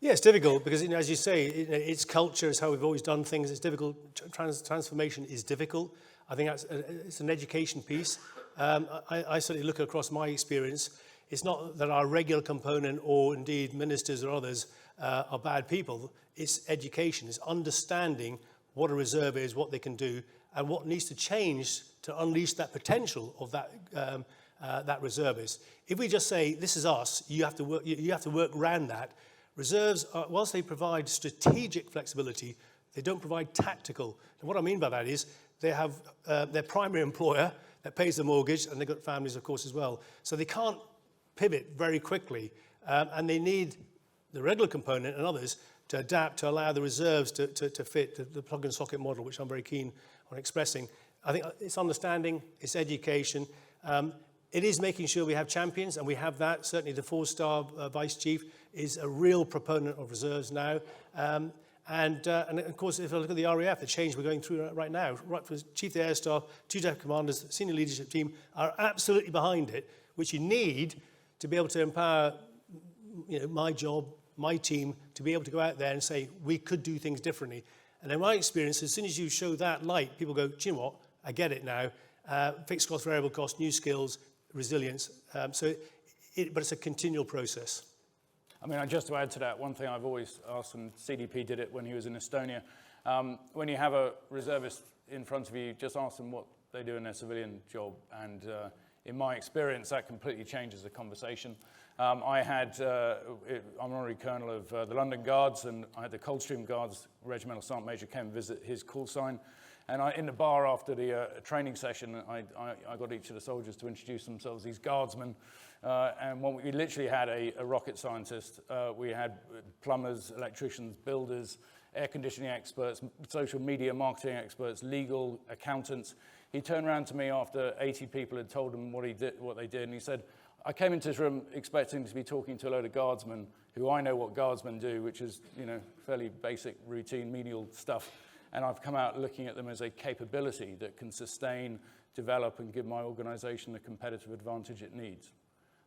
Yeah, it's difficult because, you know, as you say, it's culture, it's how we've always done things. It's difficult. Transformation is difficult. I think it's an education piece. I certainly look across my experience. It's not that our regular component or indeed ministers or others are bad people. It's education. It's understanding what a reserve is, what they can do, and what needs to change to unleash that potential of that reservist. If we just say, this is us, you have to work around that. Reserves, whilst they provide strategic flexibility, they don't provide tactical. And what I mean by that is they have their primary employer that pays the mortgage, and they've got families, of course, as well. So they can't pivot very quickly, and they need the regular component and others to adapt to allow the reserves to fit the plug and socket model, which I'm very keen on expressing. I think it's understanding, it's education. It is making sure we have champions, and we have that. Certainly the 4-star Vice Chief is a real proponent of reserves now. And of course, if I look at the RAF, the change we're going through right now, right from Chief of the Air Staff, 2 Depth Commanders, the senior leadership team are absolutely behind it, which you need to be able to empower, you know, my job, my team, to be able to go out there and say, we could do things differently. And in my experience, as soon as you show that light, people go, do you know what, I get it now. Fixed cost, variable cost, new skills, resilience. But it's a continual process. I mean, just to add to that, one thing I've always asked, and CDP did it when he was in Estonia, when you have a reservist in front of you, just ask them what they do in their civilian job. And in my experience, that completely changes the conversation. I had, I'm honorary colonel of the London Guards, and I had the Coldstream Guards Regimental Sergeant Major came and visit his call sign. And in the bar after the training session, I got each of the soldiers to introduce themselves, these guardsmen. And we literally had a rocket scientist. We had plumbers, electricians, builders, air conditioning experts, social media marketing experts, legal, accountants. He turned around to me after 80 people had told him what they did, and he said, I came into this room expecting to be talking to a load of guardsmen who I know what guardsmen do, which is, you know, fairly basic, routine, menial stuff. And I've come out looking at them as a capability that can sustain, develop, and give my organisation the competitive advantage it needs.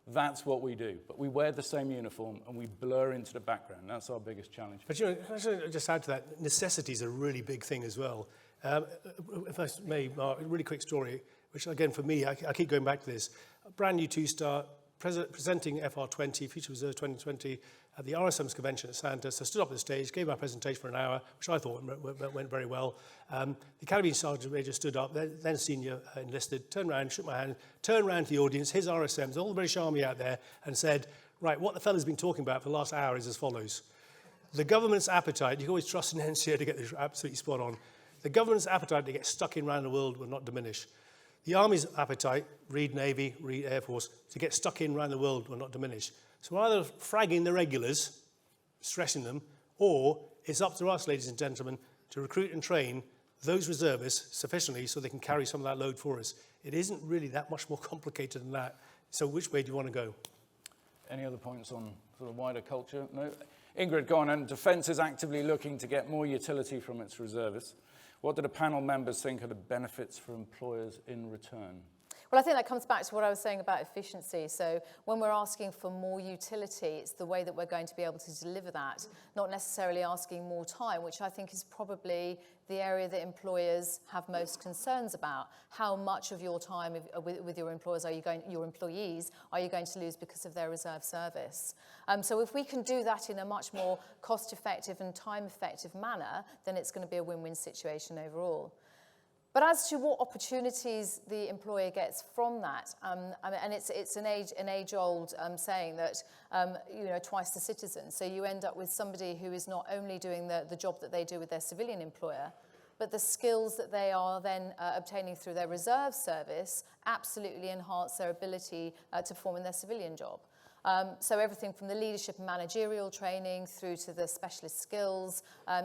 That's what we do. But we wear the same uniform and we blur into the background. That's our biggest challenge. But, you know, I should just add to that, necessity is a really big thing as well. If I may, Mark, a really quick story, which again for me, I keep going back to this. A brand new 2-star, presenting FR20, Future Reserve 2020, at the RSM's convention at Santos. I stood up on the stage, gave my presentation for an hour, which I thought went very well. The Academy Sergeant Major stood up, then senior enlisted, turned around, shook my hand, turned around to the audience, his RSMs, all the British Army out there, and said, right, what the fella's been talking about for the last hour is as follows. The government's appetite, you can always trust an NCO to get this absolutely spot on. The government's appetite to get stuck in around the world will not diminish. The Army's appetite, read Navy, read Air Force, to get stuck in around the world will not diminish. So we're either fragging the regulars, stressing them, or it's up to us, ladies and gentlemen, to recruit and train those reservists sufficiently so they can carry some of that load for us. It isn't really that much more complicated than that. So which way do you want to go? Any other points on sort of wider culture? No? Ingrid, go on. And Defence is actively looking to get more utility from its reservists. What do the panel members think are the benefits for employers in return? Well, I think that comes back to what I was saying about efficiency. So when we're asking for more utility, it's the way that we're going to be able to deliver that, not necessarily asking more time, which I think is probably the area that employers have most concerns about. How much of your time with your employees are you going to lose because of their reserve service? So if we can do that in a much more cost-effective and time-effective manner, then it's going to be a win-win situation overall. But as to what opportunities the employer gets from that, and it's an age-old saying that, twice the citizen. So you end up with somebody who is not only doing the job that they do with their civilian employer, but the skills that they are then obtaining through their reserve service absolutely enhance their ability to perform in their civilian job. So everything from the leadership and managerial training through to the specialist skills,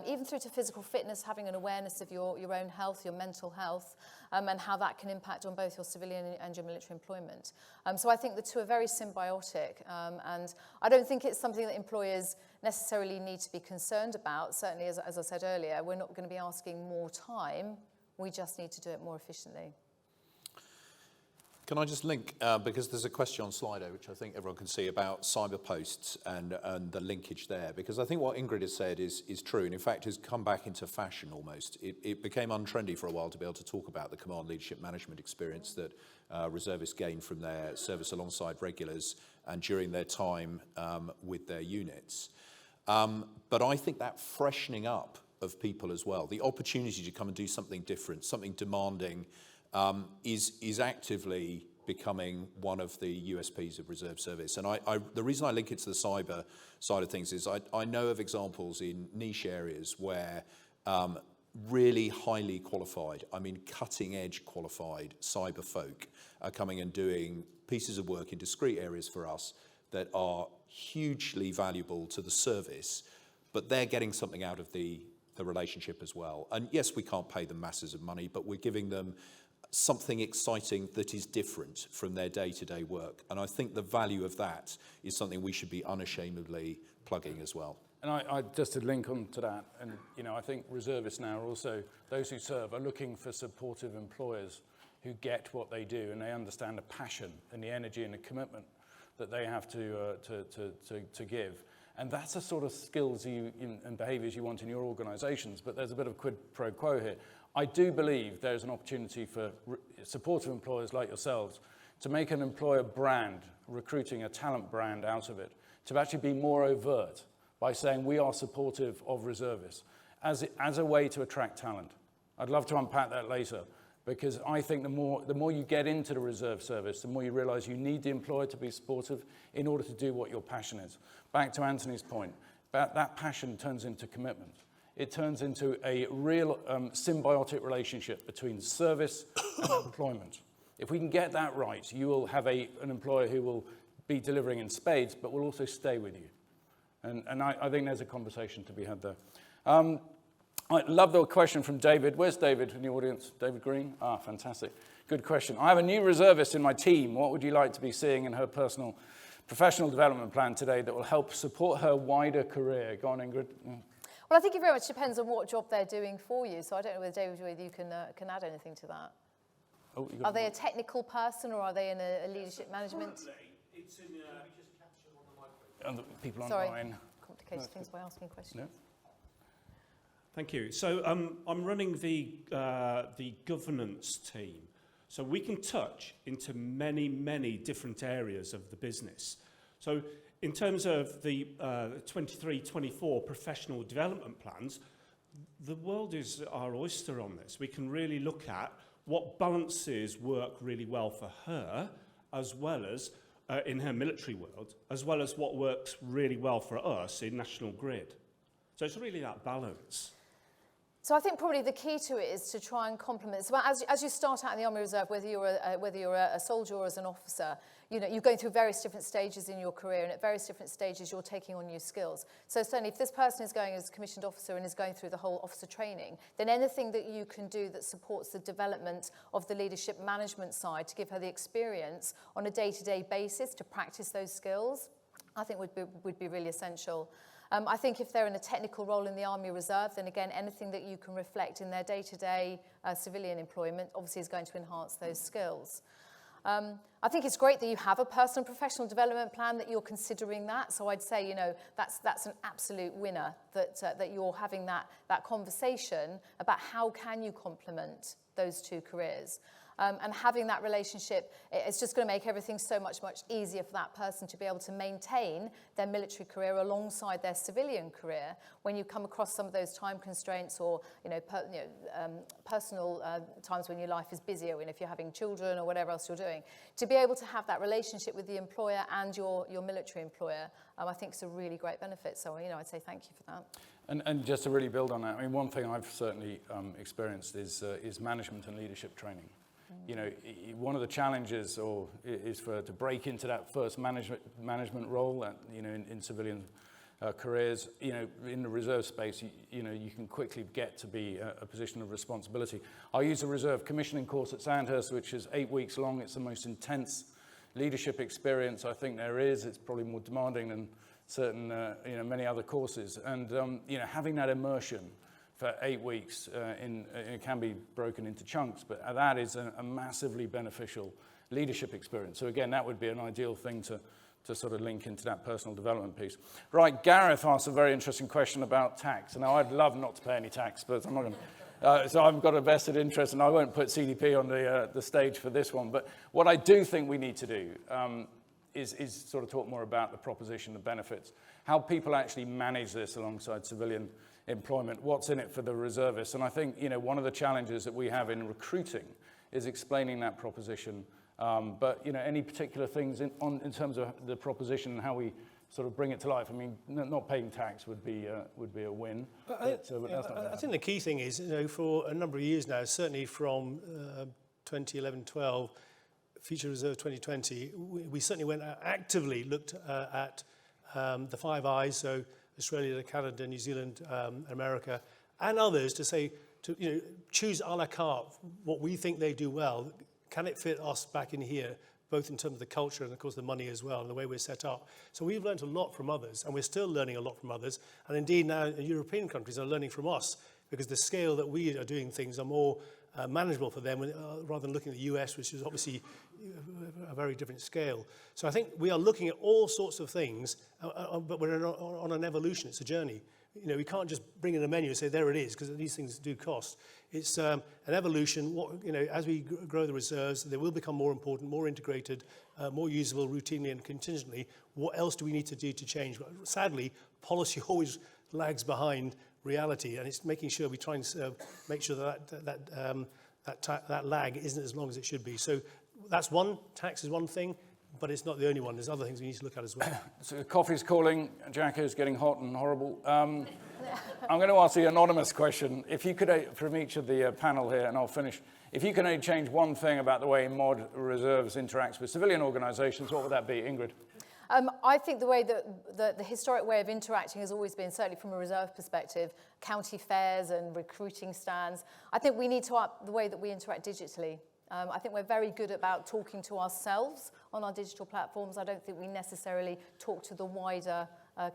even through to physical fitness, having an awareness of your own health, your mental health, and how that can impact on both your civilian and your military employment. So I think the two are very symbiotic, and I don't think it's something that employers necessarily need to be concerned about. Certainly, as I said earlier, we're not going to be asking more time, we just need to do it more efficiently. Can I just link, because there's a question on Slido, which I think everyone can see, about cyber posts and the linkage there, because I think what Ingrid has said is true, and in fact has come back into fashion almost. It became untrendy for a while to be able to talk about the command leadership management experience that reservists gain from their service alongside regulars and during their time with their units. But I think that freshening up of people as well, the opportunity to come and do something different, something demanding, is actively becoming one of the USPs of reserve service. And the reason I link it to the cyber side of things is I know of examples in niche areas where really highly qualified, I mean cutting edge qualified cyber folk are coming and doing pieces of work in discrete areas for us that are hugely valuable to the service, but they're getting something out of the relationship as well. And yes, we can't pay them masses of money, but we're giving them something exciting that is different from their day-to-day work. And I think the value of that is something we should be unashamedly plugging as well. And I just to link on to that, and I think reservists now are also, those who serve are looking for supportive employers who get what they do and they understand the passion and the energy and the commitment that they have to give. And that's the sort of skills and behaviours you want in your organisations, but there's a bit of quid pro quo here. I do believe there's an opportunity for supportive employers like yourselves to make an employer brand, recruiting a talent brand out of it, to actually be more overt by saying we are supportive of reservists as a way to attract talent. I'd love to unpack that later, because I think the more you get into the reserve service, the more you realise you need the employer to be supportive in order to do what your passion is. Back to Anthony's point, that passion turns into commitment. It turns into a real symbiotic relationship between service and employment. If we can get that right, you will have an employer who will be delivering in spades, but will also stay with you. And I think there's a conversation to be had there. I love the question from David. Where's David in the audience? David Green? Ah, fantastic. Good question. I have a new reservist in my team. What would you like to be seeing in her professional development plan today that will help support her wider career? Go on, Ingrid. Well, I think it very much depends on what job they're doing for you. So I don't know whether, David, whether you can add anything to that. Oh, are they a technical person or are they in a leadership management? It's in And the people Sorry, online. complicated things by asking questions. No? Thank you. So I'm running the governance team. So we can touch into many, many different areas of the business. So in terms of the 23-24 professional development plans, the world is our oyster on this. We can really look at what balances work really well for her, as well as in her military world, as well as what works really well for us in National Grid. So it's really that balance. So I think probably the key to it is to try and complement. So as you start out in the Army Reserve, whether you're a soldier or as an officer, you're going through various different stages in your career, and at various different stages you're taking on new skills. So certainly if this person is going as a commissioned officer and is going through the whole officer training, then anything that you can do that supports the development of the leadership management side to give her the experience on a day-to-day basis to practice those skills, I think would be really essential. I think if they're in a technical role in the Army Reserve, then again, anything that you can reflect in their day-to-day civilian employment obviously is going to enhance those skills. I think it's great that you have a personal and professional development plan, that you're considering that. So I'd say, you know, that's an absolute winner, that you're having that conversation about how can you complement those two careers. And having that relationship, it's just going to make everything so much easier for that person to be able to maintain their military career alongside their civilian career when you come across some of those time constraints or, personal times when your life is busier, if you're having children or whatever else you're doing. To be able to have that relationship with the employer and your military employer, I think is a really great benefit. So, I'd say thank you for that. And just to really build on that, I mean, one thing I've certainly experienced is management and leadership training. You know, one of the challenges is to break into that first management role, in civilian careers. In the reserve space, you can quickly get to be a position of responsibility. I use a reserve commissioning course at Sandhurst, which is 8 weeks long. It's the most intense leadership experience I think there is. It's probably more demanding than certain, many other courses. And, having that immersion for 8 weeks, it can be broken into chunks, but that is a massively beneficial leadership experience. So again, that would be an ideal thing to sort of link into that personal development piece. Right, Gareth asked a very interesting question about tax. Now, I'd love not to pay any tax, but I'm not going to. So I've got a vested interest, and I won't put CDP on the stage for this one. But what I do think we need to do is sort of talk more about the proposition, the benefits, how people actually manage this alongside civilian employment, what's in it for the reservists. And I think, one of the challenges that we have in recruiting is explaining that proposition. But, any particular things in terms of the proposition and how we sort of bring it to life? I mean, not paying tax would be a win. I think the key thing is, for a number of years now, certainly from 2011-12, Future Reserve 2020, we certainly went out, actively looked at the Five Eyes, so Australia, Canada, New Zealand, America, and others to say, choose a la carte what we think they do well. Can it fit us back in here, both in terms of the culture and, of course, the money as well, and the way we're set up? So we've learned a lot from others, and we're still learning a lot from others. And indeed, now European countries are learning from us, because the scale that we are doing things are more manageable for them, rather than looking at the US, which is obviously a very different scale. So I think we are looking at all sorts of things, but we're on an evolution. It's a journey. We can't just bring in a menu and say, there it is, because these things do cost. It's an evolution. As we grow the reserves, they will become more important, more integrated, more usable routinely and contingently. What else do we need to do to change? But sadly, policy always lags behind reality, and it's making sure we try and make sure that lag isn't as long as it should be. So that's one. Tax is one thing, but it's not the only one. There's other things we need to look at as well. So coffee's calling. Jacko's getting hot and horrible. I'm going to ask the anonymous question. If you could, from each of the panel here, and I'll finish. If you can only change one thing about the way Mod Reserves interacts with civilian organisations, what would that be, Ingrid? I think the way that the historic way of interacting has always been, certainly from a reserve perspective, county fairs and recruiting stands. I think we need to up the way that we interact digitally. I think we're very good about talking to ourselves on our digital platforms. I don't think we necessarily talk to the wider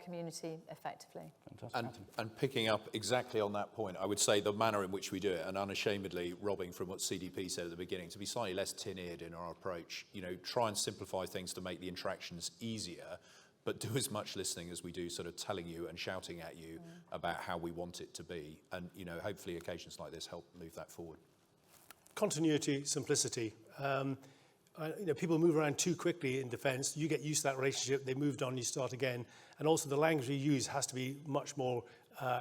community effectively. Fantastic. And picking up exactly on that point, I would say the manner in which we do it, and unashamedly robbing from what CDP said at the beginning, to be slightly less tin-eared in our approach, try and simplify things to make the interactions easier, but do as much listening as we do sort of telling you and shouting at you about how we want it to be. And, hopefully occasions like this help move that forward. Continuity, simplicity. People move around too quickly in defence. You get used to that relationship. They moved on, you start again. And also the language we use has to be much more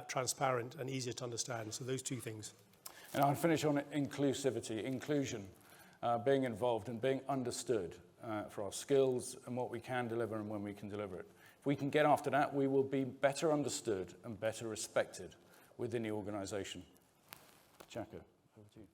transparent and easier to understand. So those two things. And I'll finish on inclusivity, inclusion, being involved and being understood for our skills and what we can deliver and when we can deliver it. If we can get after that, we will be better understood and better respected within the organisation. Jacko, over to you.